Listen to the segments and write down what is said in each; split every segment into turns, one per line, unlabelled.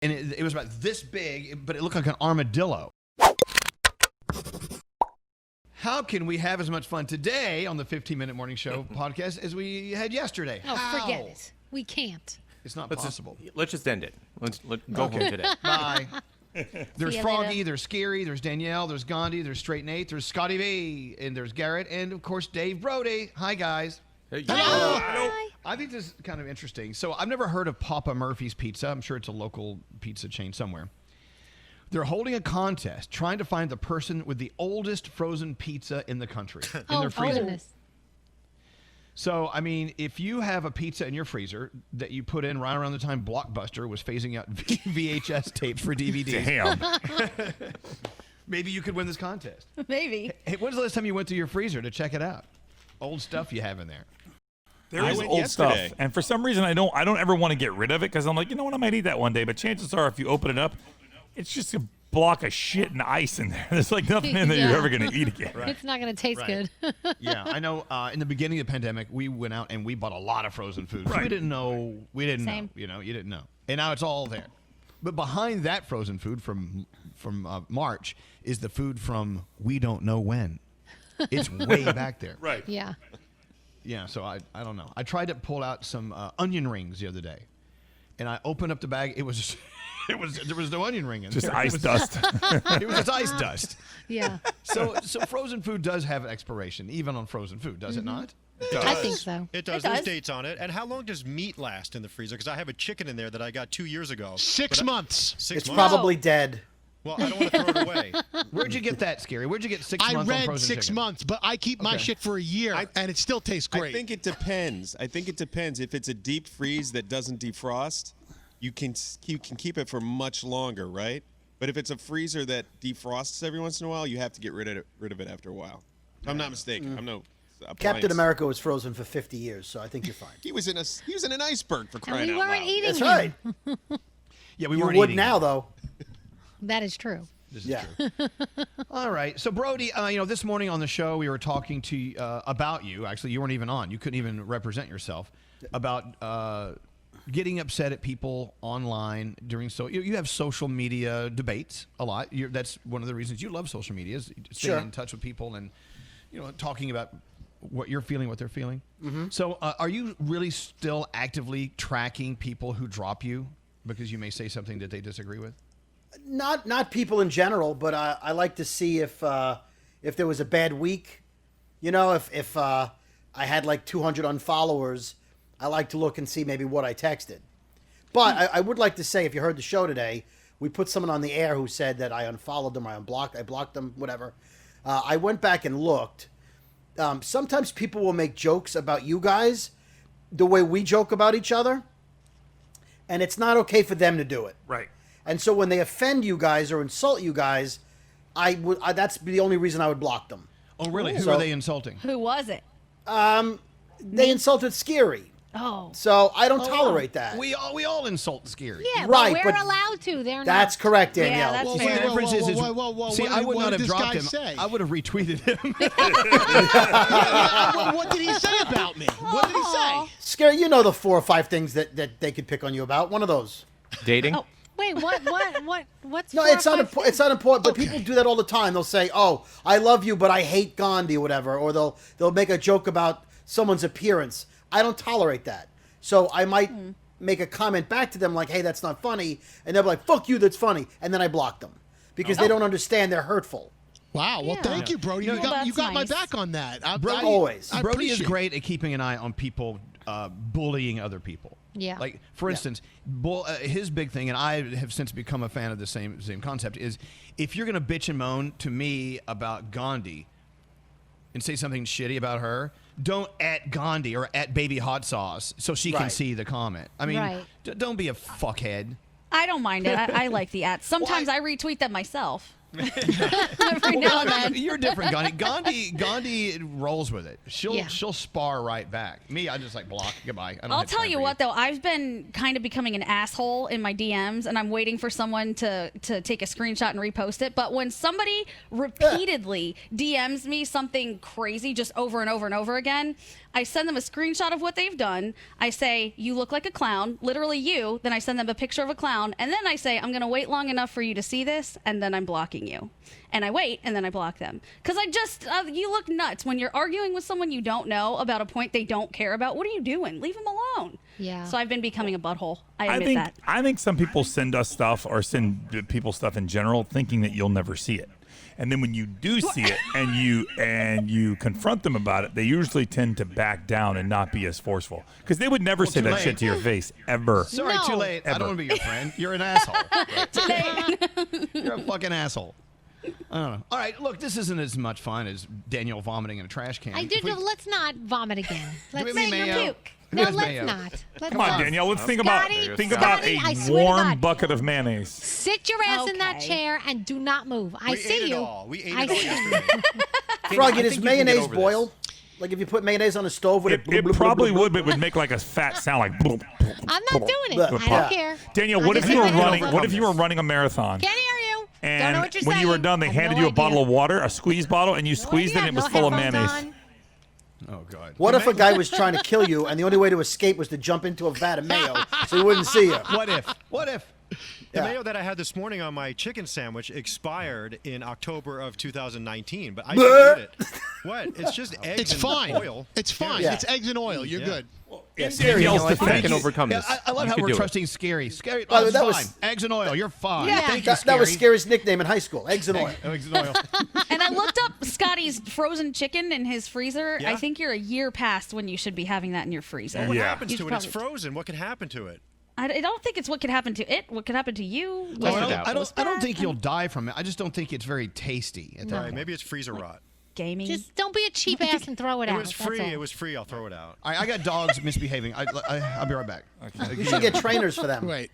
And it was about this big, but it looked like an armadillo. How can we have as much fun today on the 15-Minute Morning Show podcast as we had yesterday?
Oh, forget it. We can't.
It's not possible.
Let's just end it. Let's go home today.
Bye. There's Froggy,
later.
there's Scary, there's Danielle, there's Gandhi, there's Straight Nate, there's Scotty V, and there's Garrett, and of course Dave Brody. Hi, guys.
Hey,
Hi.
I think this is kind of interesting. So I've never heard of Papa Murphy's Pizza. I'm sure it's a local pizza chain somewhere. They're holding a contest trying to find the person with the oldest frozen pizza in the country. In their freezer.
Goodness.
So, I mean, if you have a pizza in your freezer that you put in right around the time Blockbuster was phasing out VHS tapes for DVDs.
Damn.
Maybe you could win this contest.
Maybe.
Hey, when's the last time you went to your freezer to check it out? Old stuff you have in there.
There is old stuff, and for some reason I don't ever want to get rid of it because I'm like, you know what, I might eat that one day. But chances are, if you open it up, it's just a block of shit and ice in there. There's like nothing in there you're ever gonna eat again.
Right.
It's not going to taste good.
Yeah, I know. In the beginning of the pandemic, we went out and we bought a lot of frozen food.
Right.
We didn't know.
Same.
You know, you didn't know, and now it's all there. But behind that frozen food from March is the food from we don't know when. It's way back there.
Right.
Yeah.
Yeah, so I don't know. I tried to pull out some onion rings the other day, and I opened up the bag. It was there was no onion ring in
Just
there.
ice dust.
It was just ice dust.
Yeah.
So frozen food does have an expiration, even on frozen food, does it not?
I think so.
It does. There's dates on it. And how long does meat last in the freezer? Because I have a chicken in there that I got 2 years ago.
6 months.
Six
It's
months?
probably dead.
Well, I don't want to throw it away.
Where'd you get that, Scary? Where'd you get 6
I
months on
read
frozen
6
chicken?
months, but I keep my shit for a year, and it still tastes great.
I think it depends. If it's a deep freeze that doesn't defrost, you can keep it for much longer, right? But if it's a freezer that defrosts every once in a while, you have to get rid of it after a while. If I'm not mistaken. I'm no appliance.
Captain America was frozen for 50 years, so I think you're fine.
He was in an iceberg for
And
crying
we
out
weren't
loud.
eating
That's
him.
right.
Yeah, we
You
weren't
would
eating
now,
it.
though.
That is true.
This is
Yeah.
true. All right. So, Brody, this morning on the show, we were talking to you about you. Actually, you weren't even on. You couldn't even represent yourself about getting upset at people online during you have social media debates a lot. That's one of the reasons you love social media is staying in touch with people and talking about what you're feeling, what they're feeling. Mm-hmm. So, are you really still actively tracking people who drop you because you may say something that they disagree with?
Not people in general, but I like to see if there was a bad week. If I had like 200 unfollowers, I like to look and see maybe what I texted. But I would like to say, if you heard the show today, we put someone on the air who said that I unfollowed them, I blocked them, whatever. I went back and looked. Sometimes people will make jokes about you guys the way we joke about each other, and it's not okay for them to do it.
Right.
And so when they offend you guys or insult you guys, that's the only reason I would block them.
Oh, really? Who are they insulting?
Who was it?
They insulted Scary.
Oh.
So I don't tolerate that.
We all insult Scary.
Yeah,
Right,
but we're
but
allowed to. They're
That's
not.
correct, Danielle.
Yeah, that's
Well,
fair.
the difference is
whoa,
see,
what
I
did-
would
what
not
did
have
this
dropped
guy
him.
say?
I would have retweeted him.
What did he say about me? What did he say?
Scary, you know the 4 or 5 things that they could pick on you about. One of those.
Dating?
Oh, wait, what's
No, it's not important, but people do that all the time. They'll say, "Oh, I love you, but I hate Gandhi," or whatever, or they'll make a joke about someone's appearance. I don't tolerate that. So I might make a comment back to them like, "Hey, that's not funny," and they'll be like, "Fuck you, that's funny," and then I block them because they don't understand. They're hurtful.
Wow. Well, thank you, Brody. You got
that's
my
nice.
back on that.
Always.
I
Brody is
appreciate it.
great at keeping an eye on people bullying other people.
Yeah.
Like, for instance, his big thing, and I have since become a fan of the same concept, is if you're going to bitch and moan to me about Gandhi and say something shitty about her, don't at Gandhi or at Baby Hot Sauce so she can
Right.
see the comment. I mean,
Right.
don't be a fuckhead.
I don't mind it. I like the ads. Sometimes I retweet them myself.
Every now and then.
You're different, Gandhi. Gandhi rolls with it. She'll spar right back. Me, I just like block. Goodbye. I don't
I'll
have
tell
time
you
for
what, though, I've been kind of becoming an asshole in my DMs, and I'm waiting for someone to take a screenshot and repost it. But when somebody repeatedly DMs me something crazy just over and over and over again, I send them a screenshot of what they've done. I say, you look like a clown, literally you. Then I send them a picture of a clown. And then I say, I'm going to wait long enough for you to see this, and then I'm blocking you. And I wait, and then I block them. Because I just, you look nuts. When you're arguing with someone you don't know about a point they don't care about, what are you doing? Leave them alone.
Yeah.
So I've been becoming a butthole. I admit that.
I think some people send us stuff or send people stuff in general thinking that you'll never see it. And then when you do see it and you confront them about it, they usually tend to back down and not be as forceful. Because they would never say
too
that
late.
shit to your face, ever.
Sorry, too late. I
Ever.
don't want to be your friend. You're an asshole.
Too late.
You're a fucking asshole. I don't know. All right, look, this isn't as much fun as Danielle vomiting in a trash can.
I did. Let's not vomit again. Let's
we have any mayo?
puke.
Who
No,
has
let's
mayo?
not. Let's
Come on,
not.
Danielle. Let's think about
Scotty, I
a
swear to
warm
God.
bucket of mayonnaise.
Sit your ass in that
Okay.
chair and do not move. I
We
see
ate it
you.
all. We ate
I
it all
see you.
yesterday.
Froggy,
I
does
think you can get
mayonnaise
over this.
boil? Like if you put mayonnaise on the stove, would it?
It probably would, but it would make like a fat sound like. Bloop,
I'm not doing it.
But-
I
yeah.
don't care.
Danielle,
I
what if
just
you were
think I can
running?
overcome
What if you were running a marathon?
Can't hear you.
And
Don't know what you're
when
saying.
you were done, they
Have
handed
no
you a bottle
idea.
of water, a squeeze bottle, and you squeezed it, and it was full of mayonnaise.
Oh, God.
What if a guy was trying to kill you, and the only way to escape was to jump into a vat of mayo, so he wouldn't see you?
What if? What if?
The mayo that I had this morning on my chicken sandwich expired in October of 2019, but I still eat it. What? It's just eggs
It's
and
fine.
oil.
It's fine.
Yeah.
It's eggs and oil. You're good.
In
Danielle,
Danielle's
I think I
defense,
can overcome
Yeah,
this.
I love
You
how
could
we're
do it.
trusting Scary. Scary,
By the way,
that's
that
fine.
was-
Eggs and oil. You're fine.
Yeah.
Thank you,
That was
Scary.
Scary's nickname in high school. Eggs and oil.
Eggs and oil.
And I looked up Scotty's frozen chicken in his freezer.
Yeah?
I think you're a year past when you should be having that in your freezer.
What
Yeah.
happens
You
to
should
it? It's
probably-
frozen. What could happen to it?
I don't think it's what could happen to it. What could happen to you?
No,
Test it
I
out.
don't think you'll die from it. I just don't think it's very tasty at that
Right,
point.
maybe it's freezer rot.
Gaming.
Just don't be a cheap ass and throw it
It
out.
was
That's
free.
all.
It was free. I'll throw it out.
All right, I got dogs misbehaving. I'll be right back.
You should get trainers for them.
Wait.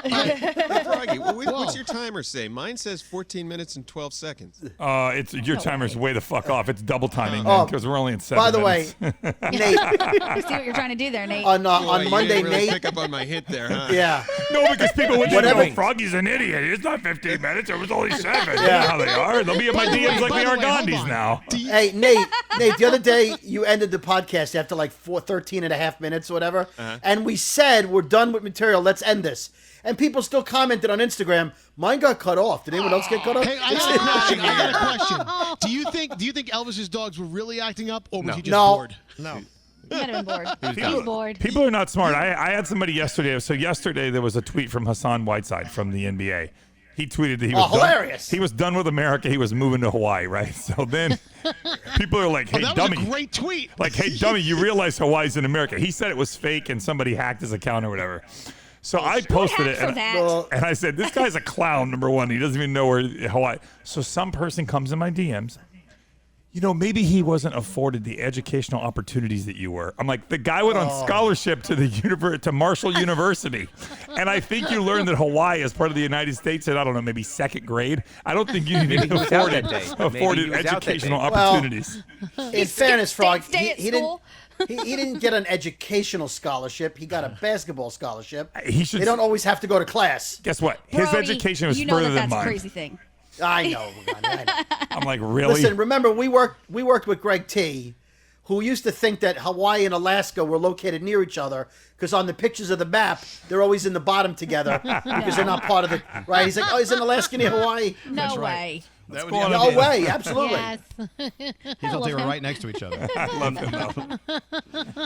Froggy, what's your timer say? Mine says 14 minutes and 12 seconds.
it's your timer's way the fuck off. It's double timing
Oh,
because we're only in 7
By the
minutes.
way, Nate,
I see what you're trying to do there, Nate.
on
Boy,
Monday,
you didn't really
Nate.
pick up on my hint there, huh?
Yeah.
No, because people would think,
Whatever.
oh, Froggy's an idiot. It's not 15 minutes. It was only 7. You
Yeah.
know how they are. They'll be in my
By the
DMs
way,
like
by
we
the
are
way, hold
Gandhi's
on.
now.
Hey, Nate, the other day you ended the podcast after like 13 and a half minutes or whatever, and we said, we're done with material, let's end this. And people still commented on Instagram, mine got cut off. Did anyone else get cut off?
Hey, I got a question. I got a question. Do you think Elvis's dogs were really acting up, or was he just
No.
bored?
No.
You might have been bored.
He's bored.
People are not smart. I had somebody yesterday. So yesterday there was a tweet from Hassan Whiteside from the NBA. He tweeted that he was
hilarious.
Done. He was done with America. He was moving to Hawaii, right? So then people are like, "Hey,
that
dummy!"
was a great tweet.
Like, "Hey, dummy! You realize Hawaii's in America?" He said it was fake and somebody hacked his account or whatever. So I posted it
for
and,
that.
and I said, "This guy's a clown. Number one, he doesn't even know where Hawaii." So some person comes in my DMs. You know, maybe he wasn't afforded the educational opportunities that you were. I'm like, the guy went on scholarship to to Marshall University, and I think you learned that Hawaii is part of the United States in, I don't know, maybe second grade. I don't think you
Maybe
need
he was out
afforded,
that day. Maybe he
afforded
was out that
educational
day.
opportunities.
In fairness, Frog,
stay at
he didn't.
school.
He didn't get an educational scholarship. He got a basketball scholarship.
He should.
They don't always have to go to class.
Guess what? His
Brody,
education was
you know
further
that
than
that's
mine.
a crazy thing.
I know. I know.
I'm like, really?
Listen, remember we worked with Greg T, who used to think that Hawaii and Alaska were located near each other because on the pictures of the map they're always in the bottom together because they're not part of the right. He's like, oh, isn't Alaska near Hawaii?
No
right.
way.
That would
going
be
on?
No way, absolutely.
Yes.
He thought they were right next to each other.
I love him though.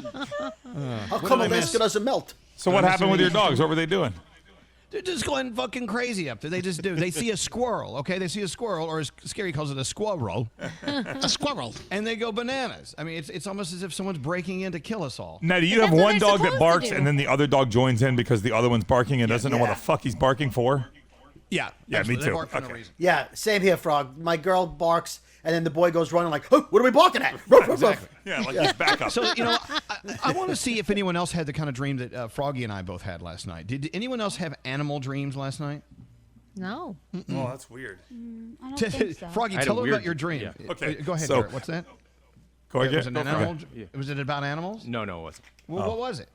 How come
did I
Alaska
miss?
doesn't melt?
So what happened with your dogs? What were they doing?
They're just going fucking crazy up there. They just do. They see a squirrel, okay? They see a squirrel, or as Scary calls it, a squirrel,
A squirrel.
and they go bananas. I mean, it's almost as if someone's breaking in to kill us all.
Now, do you
But
have
that's what
one
they're
dog that
supposed to
barks
do.
and then the other dog joins in because the other one's barking and doesn't know what
Yeah.
the fuck he's barking for?
Yeah,
Yeah, me
absolutely. They
too.
bark for no
Okay.
reason.
Yeah, same here, Frog. My girl barks, and then the boy goes running like, "Huh, what are we barking at?" Ruff, ruff, ruff.
Yeah, like just back up.
So, you know, I want to see if anyone else had the kind of dream that Froggy and I both had last night. Did anyone else have animal dreams last night?
No.
Oh, that's weird.
I don't think so.
Froggy,
I had
tell
a
her
weird-
about your dream.
yeah.
Okay,
Go ahead,
so-
Garrett. What's that?
Go ahead.
Was it an animal?
Yeah.
Was it about animals?
No, it wasn't.
Well, what was it?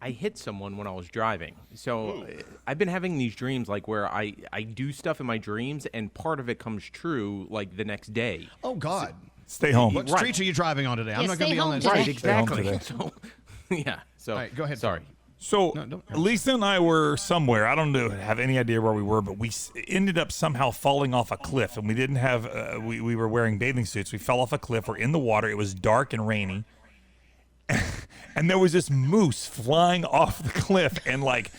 I hit someone when I was driving. So I've been having these dreams like where I do stuff in my dreams and part of it comes true like the next day.
Oh, God.
Stay home.
What streets are you driving on today? I'm
Yeah,
not going to
stay
be on
home
that
today.
street.
Right,
home
exactly.
today.
So, yeah. So
All right, go ahead.
Sorry.
So
No, don't-
Lisa and I were somewhere. I don't know, have any idea where we were, but we ended up somehow falling off a cliff, and we didn't have. We were wearing bathing suits. We fell off a cliff. We're in the water. It was dark and rainy, and there was this moose flying off the cliff and like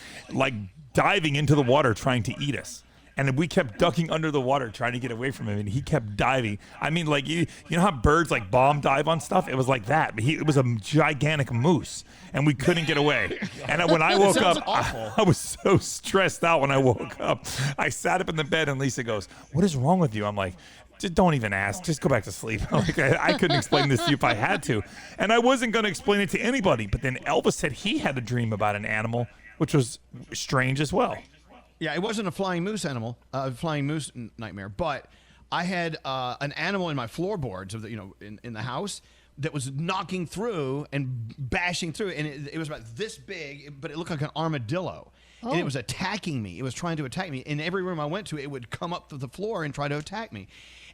diving into the water trying to eat us. And we kept ducking under the water trying to get away from him, and he kept diving. I mean, like you know how birds like bomb dive on stuff? It was like that, but it was a gigantic moose, and we couldn't get away. And when I woke up, I was so stressed out when I woke up. I sat up in the bed, and Lisa goes, "What is wrong with you?" I'm like, "Just don't even ask. Just go back to sleep." Like, I couldn't explain this to you if I had to, and I wasn't going to explain it to anybody. But then Elvis said he had a dream about an animal, which was strange as well.
Yeah, it wasn't a flying moose nightmare, but I had an animal in my floorboards of the, in the house that was knocking through and bashing through, and it was about this big, but it looked like an armadillo, and it was attacking me. It was trying to attack me. In every room I went to, it would come up to the floor and try to attack me,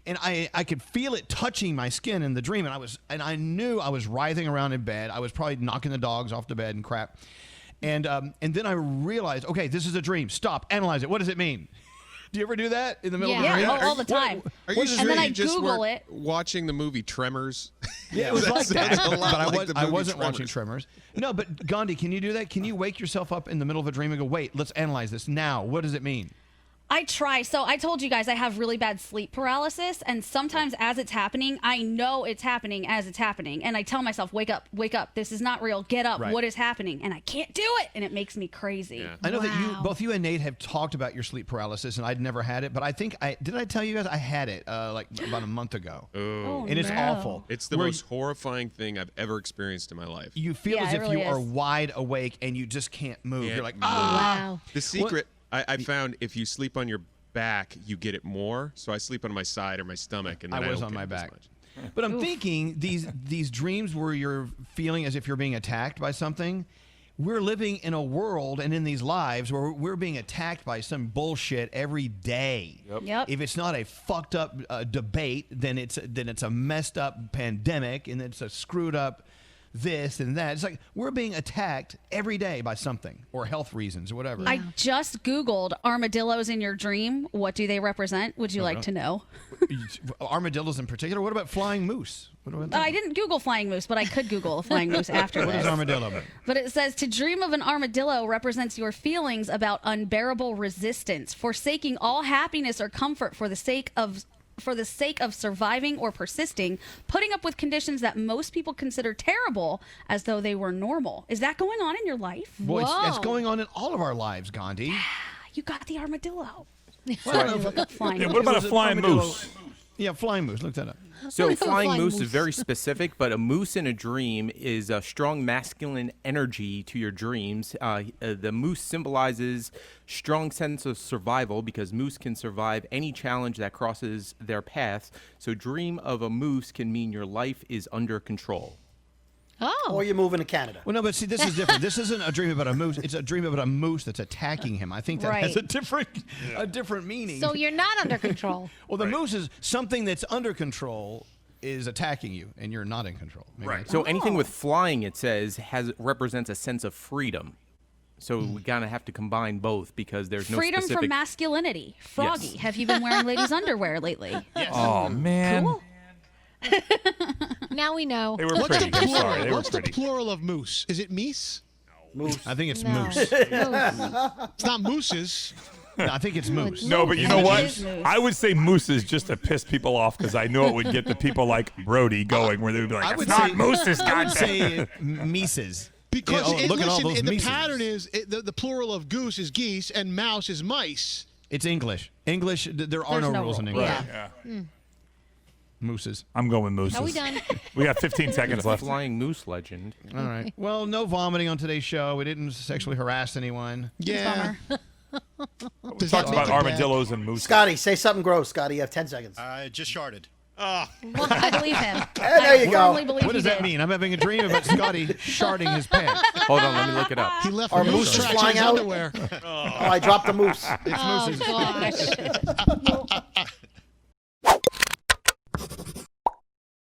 and I could feel it touching my skin in the dream, and I knew I was writhing around in bed. I was probably knocking the dogs off the bed and crap. And then I realized, okay, this is a dream. Stop. Analyze it. What does it mean? Do you ever do that in the middle of a
Yeah,
dream?
all the time.
Are you sure
And then I
you just
Google
weren't
it.
watching the movie Tremors?
Yeah, it was like that.
Sounds a lot
But
like the
I
movie
wasn't
Tremors.
watching Tremors. No, but Gandhi, can you do that? Can you wake yourself up in the middle of a dream and go, wait, let's analyze this now. What does it mean?
I try. So I told you guys I have really bad sleep paralysis, and sometimes as it's happening, I know it's happening as it's happening, and I tell myself, wake up, this is not real, get up,
Right.
what is happening? And I can't do it, and it makes me crazy.
Yeah.
I know that
Wow.
both you and Nate have talked about your sleep paralysis, and I'd never had it, but I think did I tell you guys I had it like about a month ago?
Oh,
And it's
no.
awful.
It's the
Where
most horrifying thing I've ever experienced in my life.
You feel
Yeah,
as
it
if
really
you are
is.
wide awake and you just can't move.
Can't
You're like,
move.
Wow.
The secret, I found, if you sleep on your back, you get it more. So I sleep on my side or my stomach, and then
I was
don't
on
get
my
it as
back.
much.
But I'm thinking these dreams where you're feeling as if you're being attacked by something. We're living in a world and in these lives where we're being attacked by some bullshit every day.
Yep.
If it's not a fucked up debate, then it's a messed up pandemic, and it's a screwed up this and that. It's like we're being attacked every day by something, or health reasons or whatever.
I just Googled armadillos in your dream. What do they represent? Would you like to know?
Armadillos in particular. What about flying moose? What about that?
I didn't Google flying moose, but I could Google a flying moose after
What is
this.
armadillo mean?
But it says to dream of an armadillo represents your feelings about unbearable resistance, forsaking all happiness or comfort for the sake of surviving or persisting, putting up with conditions that most people consider terrible as though they were normal. Is that going on in your life?
Well, it's
Whoa.
going on in all of our lives, Gandhi.
You got the armadillo.
Well,
Let me look up flying
Yeah,
moose.
what about a
was an
flying
armadillo.
moose?
Yeah, flying moose. Look that up.
So flying
Flying
moose is
moose.
very specific, but a moose in a dream is a strong masculine energy to your dreams. The moose symbolizes strong sense of survival because moose can survive any challenge that crosses their path. So dream of a moose can mean your life is under control.
Oh.
Or you're moving to Canada.
Well, no, but see, this is different. This isn't a dream about a moose. It's a dream about a moose that's attacking him. I think that has
Right.
a different meaning.
So you're not under control.
well, the moose is something that's under control is attacking you, and you're not in control. Maybe
Right.
that's-
So anything with flying, it says, represents a sense of freedom. So we kind of have to combine both because there's no
Freedom
specific.
from masculinity. Froggy,
Yes.
have you been wearing ladies' underwear lately?
Oh man,
Cool.
Now we know.
they were
What's
pretty.
the
I'm
plural?
sorry, they were
What's the
pretty.
plural of moose? Is it meese?
I think it's
No.
moose.
It's not mooses.
No, I think it's moose.
No, but you know
Moose.
what?
Moose.
I would say mooses just to piss people off because I know it would get the people like Brody going, where they would be like,
I
"It's
would
not
say
mooses,
I would
goddamn."
say Mises.
Because
Yeah, look at all those
the
Mises.
pattern is the plural of goose is geese and mouse is mice.
It's English. English. There are
There's
no
no
rules in
rule.
English.
Yeah.
Mooses.
I'm going mooses.
Are we done?
We got 15 seconds left.
Flying moose legend.
All right. Well, no vomiting on today's show. We didn't sexually harass anyone.
Yeah.
Bummer.
Does
talked
that make
about
it bad?
armadillos and moose.
Scotty, say something gross. Scotty, you have 10 seconds.
I just sharded.
Well, I believe him.
And there you
I
go.
firmly believe
What
he
does that
did.
mean? I'm having a dream about Scotty sharding his pants.
Hold on, let me look it up.
He left
Are
no
moose
tracks in
flying
his
out?
underwear.
Oh, I dropped the moose.
It's
Oh
Moose's.
gosh.